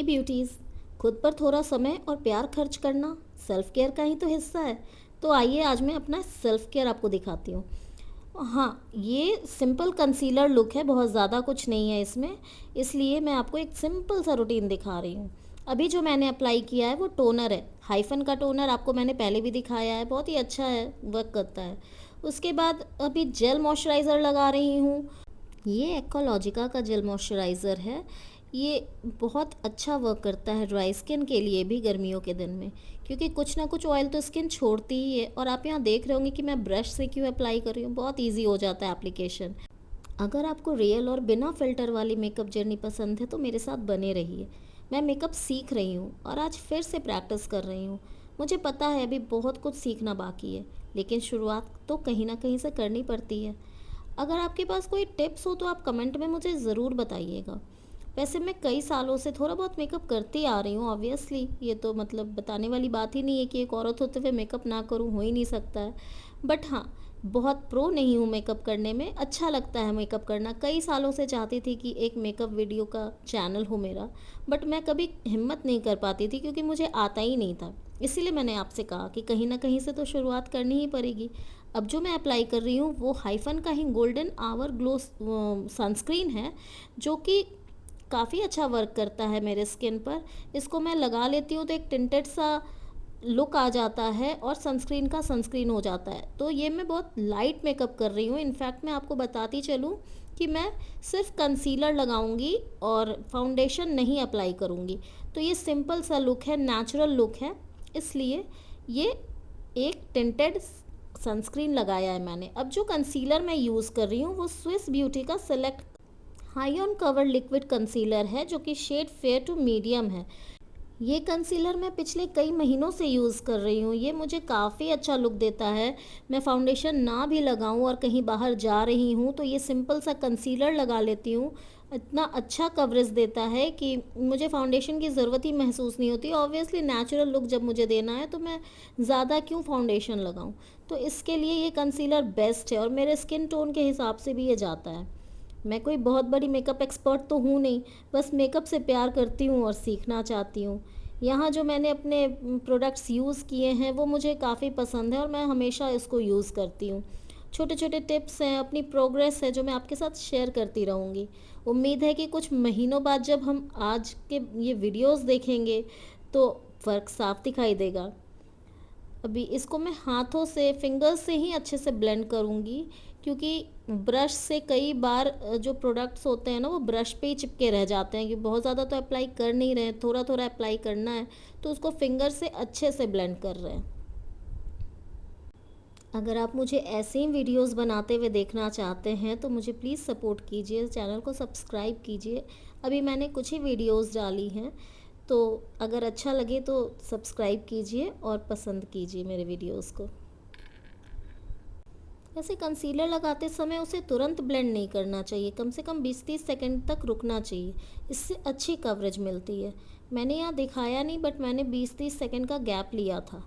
Beauties, खुद पर थोड़ा समय और प्यार खर्च करना सेल्फ केयर का ही तो हिस्सा है। तो आइए आज मैं अपना सेल्फ केयर आपको दिखाती हूँ। हाँ, ये सिंपल कंसीलर लुक है, बहुत ज़्यादा कुछ नहीं है इसमें, इसलिए मैं आपको एक सिंपल सा रूटीन दिखा रही हूँ। अभी जो मैंने अप्लाई किया है वो टोनर है, हाइफन का टोनर आपको मैंने पहले भी दिखाया है, बहुत ही अच्छा है, वर्क करता है। उसके बाद अभी जेल मॉइस्चराइज़र लगा रही हूँ। ये एक्वालॉजिका का जेल मॉइस्चराइज़र है। ये बहुत अच्छा वर्क करता है ड्राई स्किन के लिए भी गर्मियों के दिन में, क्योंकि कुछ ना कुछ ऑयल तो स्किन छोड़ती ही है। और आप यहाँ देख रहे होंगे कि मैं ब्रश से क्यों अप्लाई कर रही हूँ, बहुत इजी हो जाता है एप्लीकेशन। अगर आपको रियल और बिना फ़िल्टर वाली मेकअप जर्नी पसंद है तो मेरे साथ बने रहिए। मैं मेकअप सीख रही हूँ और आज फिर से प्रैक्टिस कर रही हूँ। मुझे पता है अभी बहुत कुछ सीखना बाकी है, लेकिन शुरुआत तो कहीं ना कहीं से करनी पड़ती है। अगर आपके पास कोई टिप्स हो तो आप कमेंट में मुझे ज़रूर बताइएगा। वैसे मैं कई सालों से थोड़ा बहुत मेकअप करती आ रही हूँ, ऑब्वियसली ये तो मतलब बताने वाली बात ही नहीं है कि एक औरत होते हुए मेकअप ना करूँ, हो ही नहीं सकता है। बट हाँ, बहुत प्रो नहीं हूँ मेकअप करने में, अच्छा लगता है मेकअप करना। कई सालों से चाहती थी कि एक मेकअप वीडियो का चैनल हो मेरा, बट मैं कभी हिम्मत नहीं कर पाती थी क्योंकि मुझे आता ही नहीं था। इसीलिए मैंने आपसे कहा कि कहीं ना कहीं से तो शुरुआत करनी ही पड़ेगी। अब जो मैं अप्लाई कर रही हूँ वो हाइफन का ही गोल्डन आवर ग्लो सनस्क्रीन है, जो कि काफ़ी अच्छा वर्क करता है मेरे स्किन पर। इसको मैं लगा लेती हूँ तो एक टिंटेड सा लुक आ जाता है और सनस्क्रीन का सनस्क्रीन हो जाता है। तो ये मैं बहुत लाइट मेकअप कर रही हूँ। इनफैक्ट मैं आपको बताती चलूँ कि मैं सिर्फ कंसीलर लगाऊंगी और फाउंडेशन नहीं अप्लाई करूँगी। तो ये सिंपल सा लुक है, नेचुरल लुक है, इसलिए ये एक टिंटेड सनस्क्रीन लगाया है मैंने। अब जो कंसीलर मैं यूज़ कर रही हूँ वो स्विस ब्यूटी का select high on cover liquid concealer है, जो कि शेड फेयर टू मीडियम है। ये कंसीलर मैं पिछले कई महीनों से यूज़ कर रही हूँ, ये मुझे काफ़ी अच्छा लुक देता है। मैं फाउंडेशन ना भी लगाऊँ और कहीं बाहर जा रही हूँ तो ये सिंपल सा कंसीलर लगा लेती हूँ। इतना अच्छा कवरेज देता है कि मुझे फाउंडेशन की ज़रूरत ही महसूस नहीं होती। ऑब्वियसली नेचुरल लुक जब मुझे देना है तो मैं ज़्यादा क्यों फाउंडेशन लगाऊँ। तो इसके लिए ये कंसीलर बेस्ट है और मेरे स्किन टोन के हिसाब से भी ये जाता है। मैं कोई बहुत बड़ी मेकअप एक्सपर्ट तो हूँ नहीं, बस मेकअप से प्यार करती हूँ और सीखना चाहती हूँ। यहाँ जो मैंने अपने प्रोडक्ट्स यूज़ किए हैं वो मुझे काफ़ी पसंद है और मैं हमेशा इसको यूज़ करती हूँ। छोटे छोटे टिप्स हैं, अपनी प्रोग्रेस है जो मैं आपके साथ शेयर करती रहूँगी। उम्मीद है कि कुछ महीनों बाद जब हम आज के ये वीडियोस देखेंगे तो फ़र्क साफ दिखाई देगा। अभी इसको मैं हाथों से, फिंगर्स से ही अच्छे से ब्लेंड करूँगी, क्योंकि ब्रश से कई बार जो प्रोडक्ट्स होते हैं ना वो ब्रश पे ही चिपके रह जाते हैं, कि बहुत ज़्यादा तो अप्लाई कर नहीं रहे हैं, थोड़ा थोड़ा अप्लाई करना है, तो उसको फिंगर से अच्छे से ब्लेंड कर रहे हैं। अगर आप मुझे ऐसे ही वीडियोस बनाते हुए देखना चाहते हैं तो मुझे प्लीज़ सपोर्ट कीजिए, चैनल को सब्सक्राइब कीजिए। अभी मैंने कुछ ही वीडियोस डाली हैं, तो अगर अच्छा लगे तो सब्सक्राइब कीजिए और पसंद कीजिए मेरे वीडियोस को। वैसे कंसीलर लगाते समय उसे तुरंत ब्लेंड नहीं करना चाहिए, कम से कम 20-30 सेकंड तक रुकना चाहिए, इससे अच्छी कवरेज मिलती है। मैंने यहाँ दिखाया नहीं बट मैंने 20-30 सेकंड का गैप लिया था।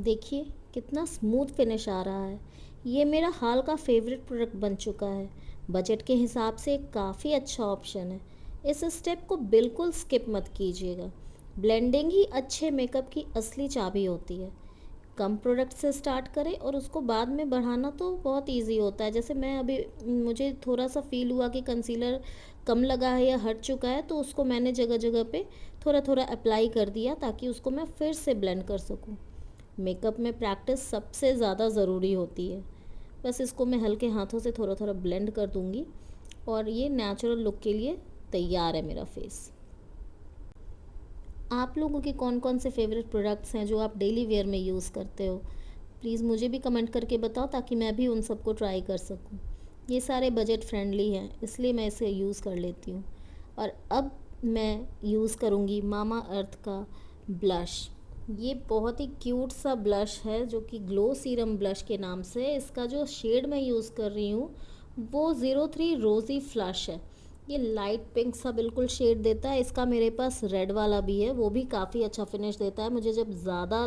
देखिए कितना स्मूथ फिनिश आ रहा है। ये मेरा हाल का फेवरेट प्रोडक्ट बन चुका है। बजट के हिसाब से काफ़ी अच्छा ऑप्शन है। इस स्टेप को बिल्कुल स्किप मत कीजिएगा। ब्लेंडिंग ही अच्छे मेकअप की असली चाबी होती है। कम प्रोडक्ट से स्टार्ट करें और उसको बाद में बढ़ाना तो बहुत इजी होता है। जैसे मैं अभी, मुझे थोड़ा सा फील हुआ कि कंसीलर कम लगा है या हट चुका है, तो उसको मैंने जगह जगह पे थोड़ा थोड़ा अप्लाई कर दिया ताकि उसको मैं फिर से ब्लेंड कर सकूं। मेकअप में प्रैक्टिस सबसे ज़्यादा ज़रूरी होती है। बस इसको मैं हल्के हाथों से थोड़ा थोड़ा ब्लेंड कर दूंगी और ये नेचुरल लुक के लिए तैयार है मेरा फेस। आप लोगों के कौन कौन से फेवरेट प्रोडक्ट्स हैं जो आप डेली वेयर में यूज़ करते हो, प्लीज़ मुझे भी कमेंट करके बताओ ताकि मैं भी उन सबको ट्राई कर सकूं। ये सारे बजट फ्रेंडली हैं इसलिए मैं इसे यूज़ कर लेती हूँ। और अब मैं यूज़ करूँगी मामा अर्थ का ब्लश। ये बहुत ही क्यूट सा ब्लश है जो कि ग्लो सीरम ब्लश के नाम से। इसका जो शेड मैं यूज़ कर रही हूँ वो 03 रोज़ी फ्लश है। ये लाइट पिंक सा बिल्कुल शेड देता है। इसका मेरे पास रेड वाला भी है, वो भी काफ़ी अच्छा फिनिश देता है। मुझे जब ज़्यादा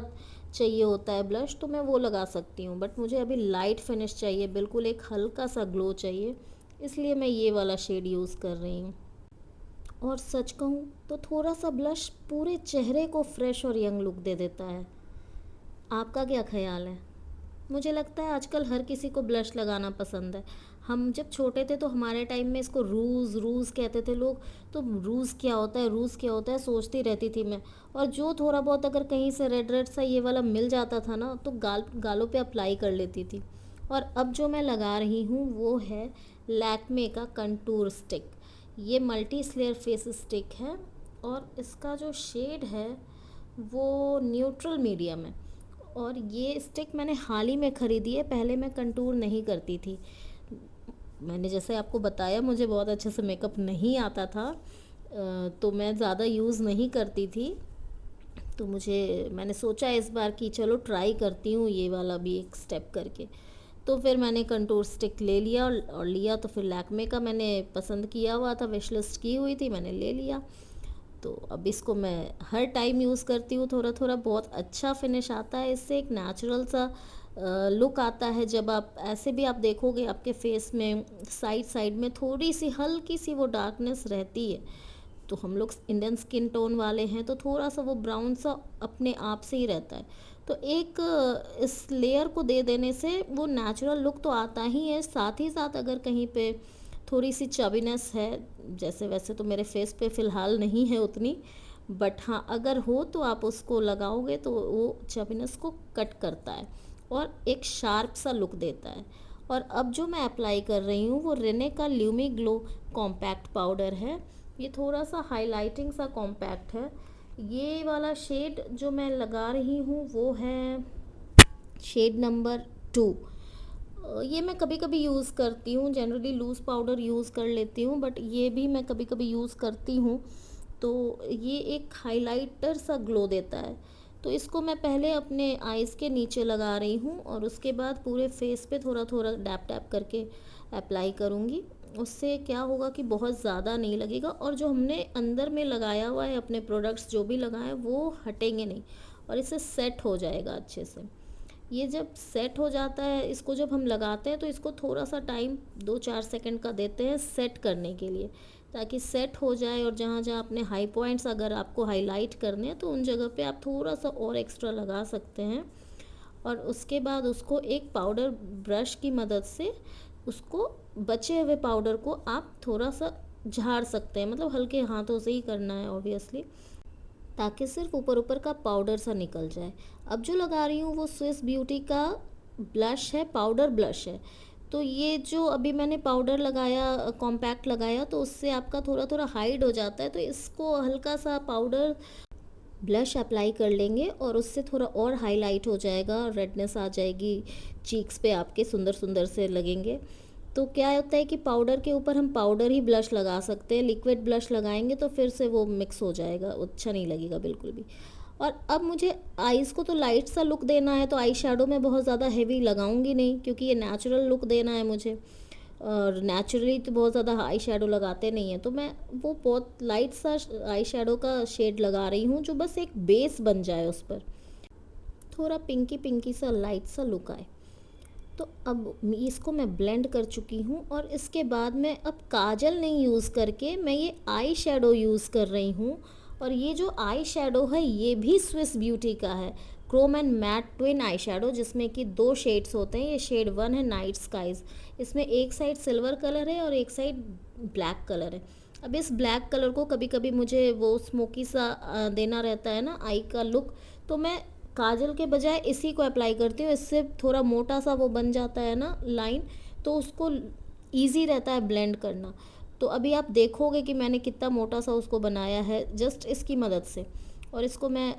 चाहिए होता है ब्लश तो मैं वो लगा सकती हूँ, बट मुझे अभी लाइट फिनिश चाहिए, बिल्कुल एक हल्का सा ग्लो चाहिए, इसलिए मैं ये वाला शेड यूज़ कर रही हूँ। और सच कहूँ तो थोड़ा सा ब्लश पूरे चेहरे को फ्रेश और यंग लुक दे देता है। आपका क्या ख्याल है? मुझे लगता है आजकल हर किसी को ब्लश लगाना पसंद है। हम जब छोटे थे तो हमारे टाइम में इसको रूज़ रूज़ कहते थे लोग। तो रूज़ क्या होता है, रूज़ क्या होता है, सोचती रहती थी मैं। और जो थोड़ा बहुत अगर कहीं से रेड रेड सा ये वाला मिल जाता था ना, तो गालों पे अप्लाई कर लेती थी। और अब जो मैं लगा रही हूँ वो है लैक्मे का कंटूर स्टिक। ये मल्टी स्लेयर फेस स्टिक है और इसका जो शेड है वो न्यूट्रल मीडियम है। और ये स्टिक मैंने हाल ही में ख़रीदी है, पहले मैं कंटूर नहीं करती थी। मैंने जैसे आपको बताया मुझे बहुत अच्छे से मेकअप नहीं आता था, तो मैं ज़्यादा यूज़ नहीं करती थी। तो मैंने सोचा इस बार कि चलो ट्राई करती हूँ ये वाला भी एक स्टेप करके। तो फिर मैंने कंटूर स्टिक ले लिया और लिया तो फिर लैक्मे का मैंने पसंद किया हुआ था, विश लिस्ट की हुई थी, मैंने ले लिया। तो अब इसको मैं हर टाइम यूज़ करती हूँ थोड़ा थोड़ा। बहुत अच्छा फिनिश आता है इससे, एक नेचुरल सा लुक आता है। जब आप ऐसे भी आप देखोगे आपके फेस में साइड साइड में थोड़ी सी हल्की सी वो डार्कनेस रहती है। तो हम लोग इंडियन स्किन टोन वाले हैं तो थोड़ा सा वो ब्राउन सा अपने आप से ही रहता है। तो एक इस लेयर को दे देने से वो नेचुरल लुक तो आता ही है, साथ ही साथ अगर कहीं पे थोड़ी सी चबीनेस है, जैसे वैसे तो मेरे फेस पे फ़िलहाल नहीं है उतनी, बट हाँ अगर हो तो आप उसको लगाओगे तो वो चबीनेस को कट करता है और एक शार्प सा लुक देता है। और अब जो मैं अप्लाई कर रही हूँ वो रेने का ल्यूमी ग्लो कॉम्पैक्ट पाउडर है। ये थोड़ा सा हाइलाइटिंग सा कॉम्पैक्ट है। ये वाला शेड जो मैं लगा रही हूँ वो है शेड नंबर 2। ये मैं कभी कभी यूज़ करती हूँ, जनरली लूज़ पाउडर यूज़ कर लेती हूँ, बट ये भी मैं कभी कभी यूज़ करती हूँ। तो ये एक हाइलाइटर सा ग्लो देता है। तो इसको मैं पहले अपने आइज़ के नीचे लगा रही हूँ और उसके बाद पूरे फेस पे थोड़ा थोड़ा डैप डैप करके अप्लाई करूँगी। उससे क्या होगा कि बहुत ज़्यादा नहीं लगेगा और जो हमने अंदर में लगाया हुआ है अपने प्रोडक्ट्स जो भी लगाए हैं वो हटेंगे नहीं और इससे सेट हो जाएगा अच्छे से। ये जब सेट हो जाता है, इसको जब हम लगाते हैं तो इसको थोड़ा सा टाइम 2-4 सेकंड का देते हैं सेट करने के लिए, ताकि सेट हो जाए। और जहाँ जहाँ अपने हाई पॉइंट्स अगर आपको हाईलाइट करने हैं तो उन जगह पे आप थोड़ा सा और एक्स्ट्रा लगा सकते हैं। और उसके बाद उसको एक पाउडर ब्रश की मदद से उसको बचे हुए पाउडर को आप थोड़ा सा झाड़ सकते हैं, मतलब हल्के हाथों से ही करना है ऑब्वियसली, ताकि सिर्फ ऊपर ऊपर का पाउडर सा निकल जाए। अब जो लगा रही हूँ वो स्विस ब्यूटी का ब्लश है, पाउडर ब्लश है। तो ये जो अभी मैंने पाउडर लगाया, कॉम्पैक्ट लगाया, तो उससे आपका थोड़ा थोड़ा हाइड हो जाता है। तो इसको हल्का सा पाउडर ब्लश अप्लाई कर लेंगे और उससे थोड़ा और हाईलाइट हो जाएगा, रेडनेस आ जाएगी चीक्स पे आपके, सुंदर सुंदर से लगेंगे। तो क्या होता है कि पाउडर के ऊपर हम पाउडर ही ब्लश लगा सकते हैं, लिक्विड ब्लश लगाएंगे तो फिर से वो मिक्स हो जाएगा, अच्छा नहीं लगेगा बिल्कुल भी। और अब मुझे आईज़ को तो लाइट सा लुक देना है, तो आई शेडो में बहुत ज़्यादा हैवी लगाऊंगी नहीं, क्योंकि ये नेचुरल लुक देना है मुझे। और नेचुरली तो बहुत ज़्यादा आई शेडो लगाते नहीं हैं, तो मैं वो बहुत लाइट सा आई शेडो का शेड लगा रही हूँ जो बस एक बेस बन जाए, उस पर थोड़ा पिंकी पिंकी सा लाइट सा लुक आए। तो अब इसको मैं ब्लेंड कर चुकी हूँ और इसके बाद मैं अब काजल नहीं यूज़ करके मैं ये आई शेडो यूज़ कर रही हूँ। और ये जो आई शेडो है ये भी स्विस ब्यूटी का है, chrome and matte twin eye shadow, जिसमें कि 2 शेड्स होते हैं। ये शेड 1 है नाइट स्काइज, इसमें एक साइड सिल्वर कलर है और एक साइड ब्लैक कलर है। अब इस ब्लैक कलर को कभी कभी मुझे वो स्मोकी सा देना रहता है ना आई का लुक, तो मैं काजल के बजाय इसी को अप्लाई करती हूँ। इससे थोड़ा मोटा सा वो बन जाता है ना लाइन, तो उसको इजी रहता है ब्लेंड करना। तो अभी आप देखोगे कि मैंने कितना मोटा सा उसको बनाया है जस्ट इसकी मदद से। और इसको मैं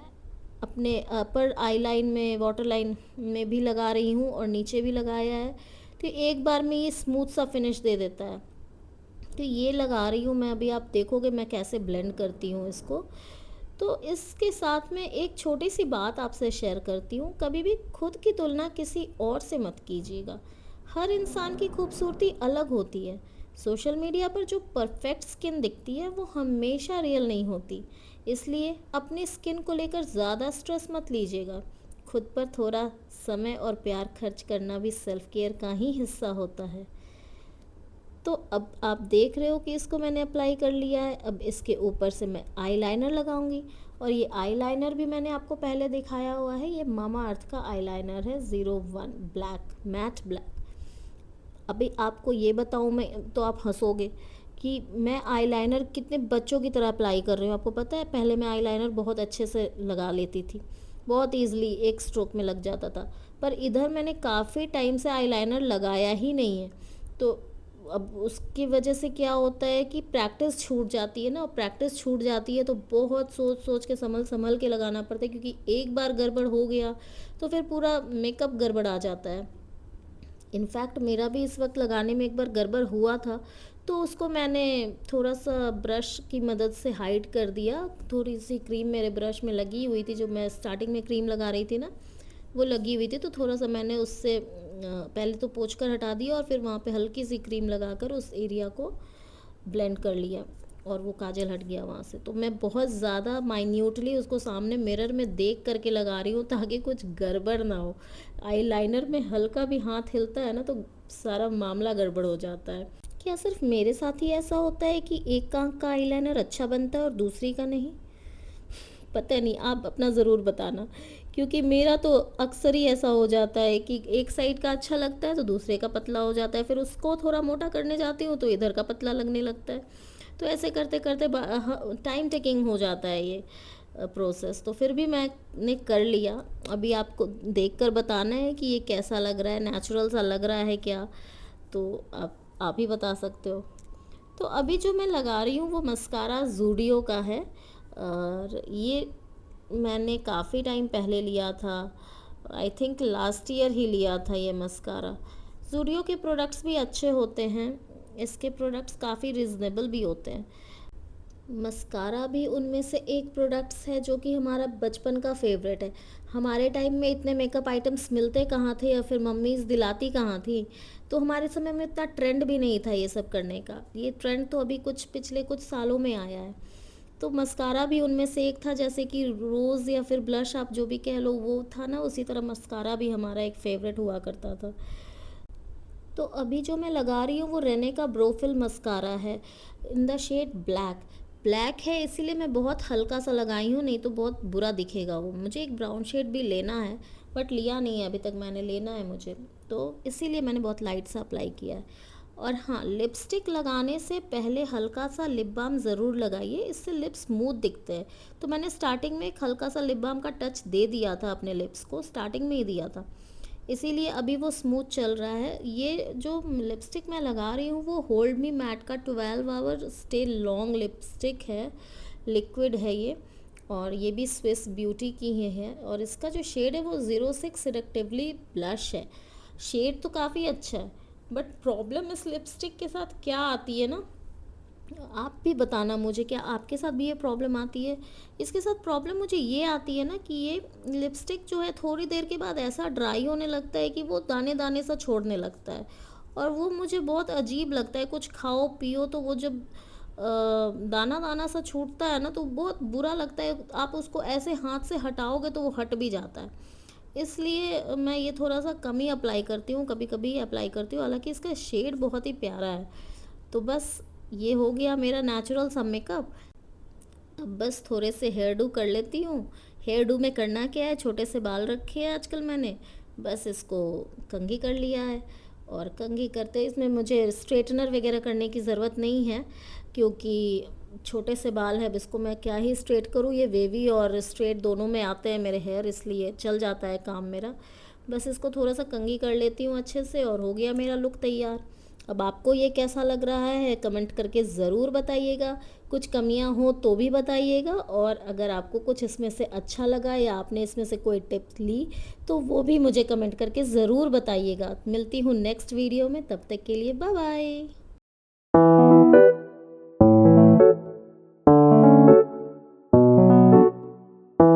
अपने अपर आई लाइन में, वाटर लाइन में भी लगा रही हूँ और नीचे भी लगाया है। तो एक बार में ये स्मूथ सा फिनिश दे देता है। तो ये लगा रही हूँ मैं, अभी आप देखोगे मैं कैसे ब्लेंड करती हूँ इसको। तो इसके साथ में एक छोटी सी बात आपसे शेयर करती हूँ, कभी भी खुद की तुलना किसी और से मत कीजिएगा। हर इंसान की खूबसूरती अलग होती है। सोशल मीडिया पर जो परफेक्ट स्किन दिखती है वो हमेशा रियल नहीं होती। इसलिए अपनी स्किन को लेकर ज़्यादा स्ट्रेस मत लीजिएगा। खुद पर थोड़ा समय और प्यार खर्च करना भी सेल्फ केयर का ही हिस्सा होता है। तो अब आप देख रहे हो कि इसको मैंने अप्लाई कर लिया है। अब इसके ऊपर से मैं आईलाइनर लगाऊंगी, और ये आईलाइनर भी मैंने आपको पहले दिखाया हुआ है। ये मामा अर्थ का आईलाइनर है 01 ब्लैक, मैट ब्लैक। अभी आपको ये बताऊँ मैं तो आप हंसोगे कि मैं आईलाइनर कितने बच्चों की तरह अप्लाई कर रही हूँ। आपको पता है पहले मैं आईलाइनर बहुत अच्छे से लगा लेती थी, बहुत ईजिली एक स्ट्रोक में लग जाता था, पर इधर मैंने काफ़ी टाइम से आईलाइनर लगाया ही नहीं है। तो अब उसकी वजह से क्या होता है कि प्रैक्टिस छूट जाती है ना, और प्रैक्टिस छूट जाती है तो बहुत सोच सोच के संभल संभल के लगाना पड़ता है, क्योंकि एक बार गड़बड़ हो गया तो फिर पूरा मेकअप गड़बड़ आ जाता है। इनफैक्ट मेरा भी इस वक्त लगाने में एक बार गड़बड़ हुआ था, तो उसको मैंने थोड़ा सा ब्रश की मदद से हाइड कर दिया। थोड़ी सी क्रीम मेरे ब्रश में लगी हुई थी, जो मैं स्टार्टिंग में क्रीम लगा रही थी ना, वो लगी हुई थी, तो थोड़ा सा मैंने उससे पहले तो पोंछ कर हटा दिया, और फिर वहाँ पे हल्की सी क्रीम लगाकर उस एरिया को ब्लेंड कर लिया, और वो काजल हट गया वहाँ से। तो मैं बहुत ज़्यादा माइन्यूटली उसको सामने मिरर में देख करके लगा रही हूँ, ताकि कुछ गड़बड़ ना हो। आईलाइनर में हल्का भी हाथ हिलता है ना तो सारा मामला गड़बड़ हो जाता है। क्या सिर्फ मेरे साथ ही ऐसा होता है कि एक आंख का आईलाइनर अच्छा बनता है और दूसरी का नहीं? पता नहीं, आप अपना ज़रूर बताना, क्योंकि मेरा तो अक्सर ही ऐसा हो जाता है कि एक साइड का अच्छा लगता है तो दूसरे का पतला हो जाता है, फिर उसको थोड़ा मोटा करने जाती हूँ तो इधर का पतला लगने लगता है। तो ऐसे करते करते टाइम टेकिंग हो जाता है ये प्रोसेस। तो फिर भी मैंने कर लिया। अभी आपको देख कर बताना है कि ये कैसा लग रहा है, नेचुरल सा लग रहा है क्या, तो आप ही बता सकते हो। तो अभी जो मैं लगा रही हूँ वो मस्कारा ज़ूडियो का है, और ये मैंने काफ़ी टाइम पहले लिया था, आई थिंक लास्ट ईयर ही लिया था ये मस्कारा। ज़ूडियो के प्रोडक्ट्स भी अच्छे होते हैं, इसके प्रोडक्ट्स काफ़ी रिजनेबल भी होते हैं। मस्कारा भी उनमें से एक प्रोडक्ट्स है जो कि हमारा बचपन का फेवरेट है। हमारे टाइम में इतने मेकअप आइटम्स मिलते कहाँ थे, या फिर मम्मीज़ दिलाती कहाँ थी, तो हमारे समय में इतना ट्रेंड भी नहीं था ये सब करने का। ये ट्रेंड तो अभी पिछले कुछ सालों में आया है। तो मस्कारा भी उनमें से एक था, जैसे कि रोज़ या फिर ब्लश आप जो भी कह लो वो था ना, उसी तरह मस्कारा भी हमारा एक फेवरेट हुआ करता था। तो अभी जो मैं लगा रही हूँ वो रेने का ब्रोफिल मस्कारा है, in the shade black. Black है इसीलिए मैं बहुत हल्का सा लगाई हूँ, नहीं तो बहुत बुरा दिखेगा वो। मुझे एक ब्राउन शेड भी लेना है, बट लिया नहीं है अभी तक मैंने, लेना है मुझे, तो इसीलिए मैंने बहुत लाइट सा अप्लाई किया है। और हाँ, लिपस्टिक लगाने से पहले हल्का सा लिप बाम ज़रूर लगाइए, इससे लिप्स स्मूथ दिखते हैं। तो मैंने स्टार्टिंग में एक हल्का सा लिप बाम का टच दे दिया था अपने लिप्स को, स्टार्टिंग में ही दिया था, इसीलिए अभी वो स्मूथ चल रहा है। ये जो लिपस्टिक मैं लगा रही हूँ वो होल्ड मी मैट का 12 आवर स्टे लॉन्ग लिपस्टिक है, लिक्विड है ये, और ये भी स्विस ब्यूटी की ही है। और इसका जो शेड है वो 06 सिलेक्टिवली ब्लश है। शेड तो काफ़ी अच्छा है, बट प्रॉब्लम इस लिपस्टिक के साथ क्या आती है ना, आप भी बताना मुझे, क्या आपके साथ भी ये प्रॉब्लम आती है? इसके साथ प्रॉब्लम मुझे ये आती है ना कि ये लिपस्टिक जो है थोड़ी देर के बाद ऐसा ड्राई होने लगता है कि वो दाने दाने सा छोड़ने लगता है, और वो मुझे बहुत अजीब लगता है। कुछ खाओ पियो तो वो जब दाना दाना सा छूटता है ना तो बहुत बुरा लगता है। आप उसको ऐसे हाथ से हटाओगे तो वो हट भी जाता है। इसलिए मैं ये थोड़ा सा कम ही अप्लाई करती हूँ, कभी कभी अप्लाई करती हूँ। हालांकि इसका शेड बहुत ही प्यारा है। तो बस ये हो गया मेरा नेचुरल सा मेकअप। अब बस थोड़े से हेयर डू कर लेती हूँ। हेयर डू में करना क्या है, छोटे से बाल रखे हैं आजकल मैंने, बस इसको कंघी कर लिया है। और कंघी करते इसमें मुझे स्ट्रेटनर वगैरह करने की ज़रूरत नहीं है, क्योंकि छोटे से बाल है। अब इसको मैं क्या ही स्ट्रेट करूँ, ये वेवी और स्ट्रेट दोनों में आते हैं मेरे हेयर, इसलिए चल जाता है काम मेरा। बस इसको थोड़ा सा कंघी कर लेती हूँ अच्छे से, और हो गया मेरा लुक तैयार। अब आपको ये कैसा लग रहा है कमेंट करके ज़रूर बताइएगा। कुछ कमियां हो तो भी बताइएगा, और अगर आपको कुछ इसमें से अच्छा लगा या आपने इसमें से कोई टिप्स ली तो वो भी मुझे कमेंट करके ज़रूर बताइएगा। मिलती हूँ नेक्स्ट वीडियो में, तब तक के लिए बाय बाय।